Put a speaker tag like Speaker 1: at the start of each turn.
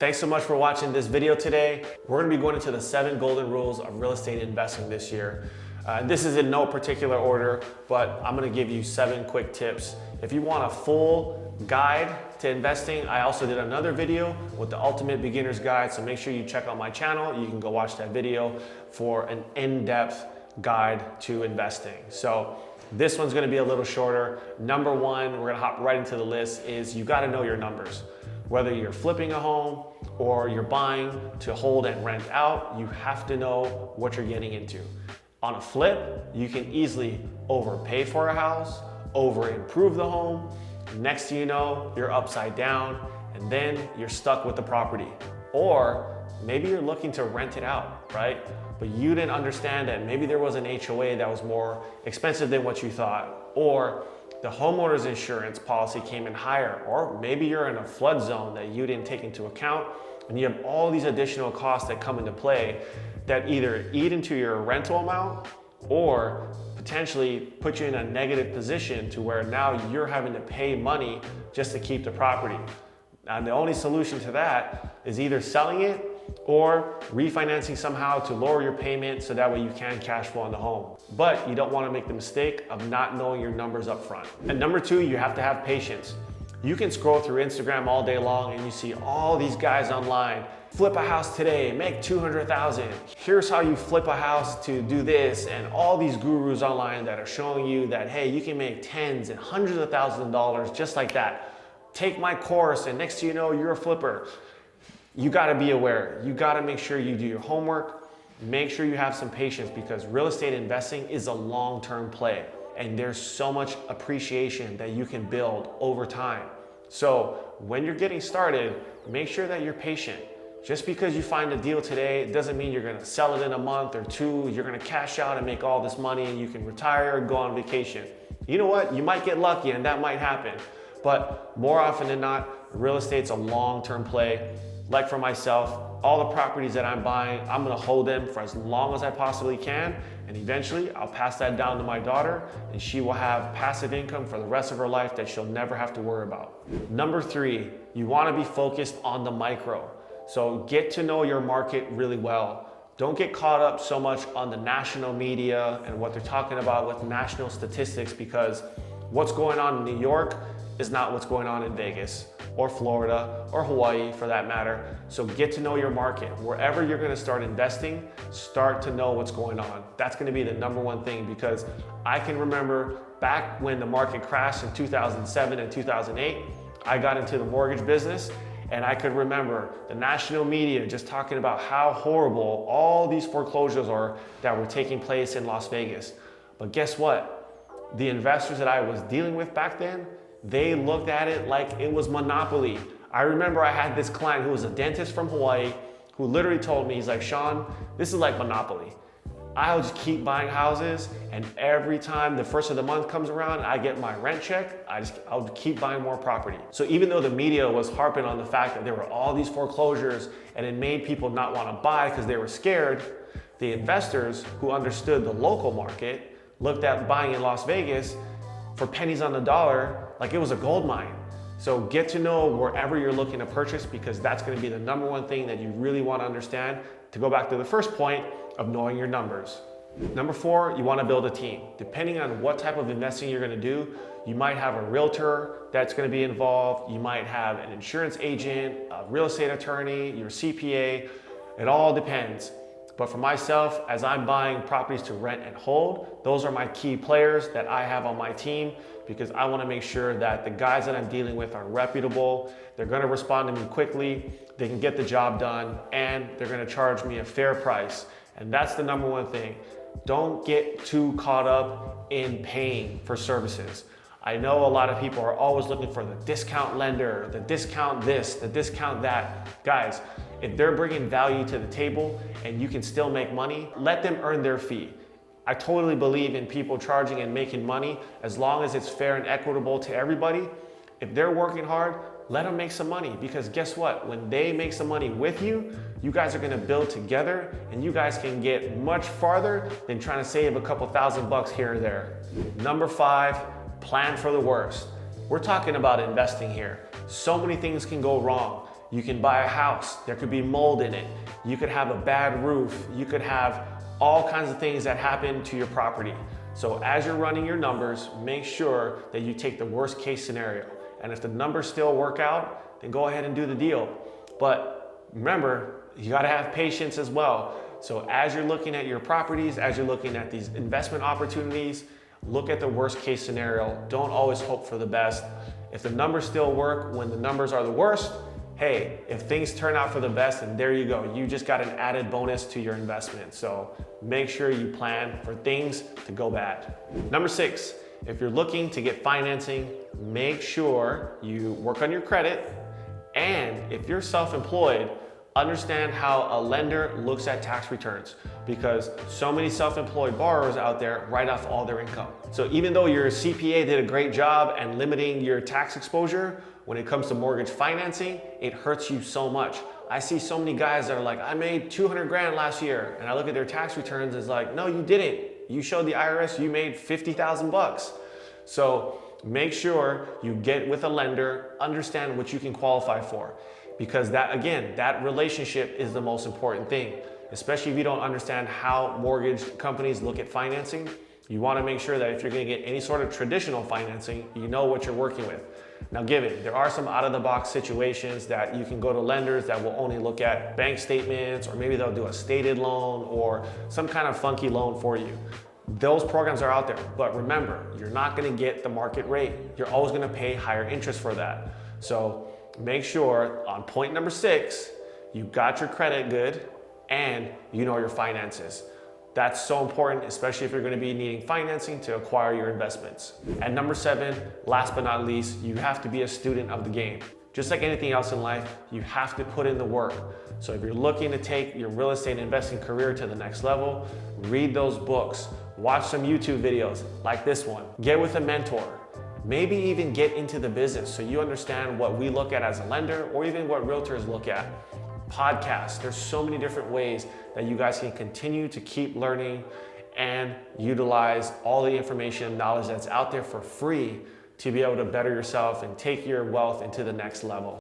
Speaker 1: Thanks so much for watching this video today. We're gonna be going into the 7 golden rules of real estate investing this year. This is in no particular order, but I'm gonna give you 7 quick tips. If you want a full guide to investing, I also did another video with the Ultimate Beginner's Guide, so make sure you check out my channel. You can go watch that video for an in-depth guide to investing. So this one's gonna be a little shorter. Number 1, we're gonna hop right into the list, is you gotta know your numbers. Whether you're flipping a home or you're buying to hold and rent out, you have to know what you're getting into. On a flip, you can easily overpay for a house, over improve the home. Next thing you know, you're upside down and then you're stuck with the property. Or maybe you're looking to rent it out, right? But you didn't understand that maybe there was an HOA that was more expensive than what you thought. Or the homeowner's insurance policy came in higher. Or maybe you're in a flood zone that you didn't take into account and you have all these additional costs that come into play that either eat into your rental amount or potentially put you in a negative position to where now you're having to pay money just to keep the property. And the only solution to that is either selling it or refinancing somehow to lower your payment so that way you can cash flow on the home. But you don't want to make the mistake of not knowing your numbers up front. And number 2, you have to have patience. You can scroll through Instagram all day long and you see all these guys online. Flip a house today, make 200,000. Here's how you flip a house to do this, and all these gurus online that are showing you that, hey, you can make tens and hundreds of thousands of dollars just like that. Take my course and next thing you know, you're a flipper. You gotta be aware. You gotta make sure you do your homework. Make sure you have some patience because real estate investing is a long-term play and there's so much appreciation that you can build over time. So when you're getting started, make sure that you're patient. Just because you find a deal today, it doesn't mean you're gonna sell it in a month or 2, you're gonna cash out and make all this money and you can retire and go on vacation. You know what? You might get lucky and that might happen. But more often than not, real estate's a long-term play. Like for myself, all the properties that I'm buying, I'm gonna hold them for as long as I possibly can. And eventually I'll pass that down to my daughter and she will have passive income for the rest of her life that she'll never have to worry about. Number 3, you wanna be focused on the micro. So get to know your market really well. Don't get caught up so much on the national media and what they're talking about with national statistics, because what's going on in New York is not what's going on in Vegas or Florida or Hawaii for that matter. So get to know your market. Wherever you're gonna start investing, start to know what's going on. That's gonna be the number 1 thing, because I can remember back when the market crashed in 2007 and 2008, I got into the mortgage business and I could remember the national media just talking about how horrible all these foreclosures are that were taking place in Las Vegas. But guess what? The investors that I was dealing with back then, they looked at it like it was monopoly. I remember I had this client who was a dentist from Hawaii who literally told me, he's like, Sean, this is like monopoly. I'll just keep buying houses and every time the first of the month comes around, I get my rent check, I'll keep buying more property. So even though the media was harping on the fact that there were all these foreclosures and it made people not want to buy because they were scared, the investors who understood the local market looked at buying in Las Vegas for pennies on the dollar like it was a gold mine. So get to know wherever you're looking to purchase, because that's going to be the number 1 thing that you really want to understand, to go back to the first point of knowing your numbers. Number 4, you want to build a team. Depending on what type of investing you're going to do, you might have a realtor that's going to be involved. You might have an insurance agent, a real estate attorney, your CPA. It all depends. But for myself, as I'm buying properties to rent and hold, those are my key players that I have on my team, because I want to make sure that the guys that I'm dealing with are reputable, they're going to respond to me quickly, they can get the job done, and they're going to charge me a fair price. And that's the number 1 thing. Don't get too caught up in paying for services. I know a lot of people are always looking for the discount lender, the discount this, the discount that. Guys, if they're bringing value to the table and you can still make money, let them earn their fee. I totally believe in people charging and making money as long as it's fair and equitable to everybody. If they're working hard, let them make some money, because guess what? When they make some money with you, you guys are gonna build together and you guys can get much farther than trying to save a couple $1,000 here or there. Number 5, plan for the worst. We're talking about investing here. So many things can go wrong. You can buy a house, there could be mold in it. You could have a bad roof. You could have all kinds of things that happen to your property. So as you're running your numbers, make sure that you take the worst case scenario. And if the numbers still work out, then go ahead and do the deal. But remember, you gotta have patience as well. So as you're looking at your properties, as you're looking at these investment opportunities, look at the worst case scenario. Don't always hope for the best. If the numbers still work when the numbers are the worst, hey, if things turn out for the best, then there you go. You just got an added bonus to your investment. So make sure you plan for things to go bad. Number 6, if you're looking to get financing, make sure you work on your credit. And if you're self-employed, understand how a lender looks at tax returns, because so many self-employed borrowers out there write off all their income. So even though your CPA did a great job at limiting your tax exposure, when it comes to mortgage financing, it hurts you so much. I see so many guys that are like, I made 200 grand last year, and I look at their tax returns, it's like, no, you didn't. You showed the IRS you made 50,000 bucks. So make sure you get with a lender, understand what you can qualify for. Because that, again, that relationship is the most important thing, especially if you don't understand how mortgage companies look at financing. You want to make sure that if you're going to get any sort of traditional financing, you know what you're working with. Now, given there are some out-of-the-box situations that you can go to lenders that will only look at bank statements, or maybe they'll do a stated loan or some kind of funky loan for you. Those programs are out there, but remember, you're not going to get the market rate. You're always going to pay higher interest for that. So make sure on point number 6, you got your credit good and you know your finances. That's so important, especially if you're going to be needing financing to acquire your investments. And number 7, last but not least, you have to be a student of the game. Just like anything else in life, you have to put in the work. So if you're looking to take your real estate investing career to the next level, read those books, watch some YouTube videos like this one, get with a mentor, maybe even get into the business so you understand what we look at as a lender or even what realtors look at. Podcasts, there's so many different ways that you guys can continue to keep learning and utilize all the information and knowledge that's out there for free to be able to better yourself and take your wealth into the next level.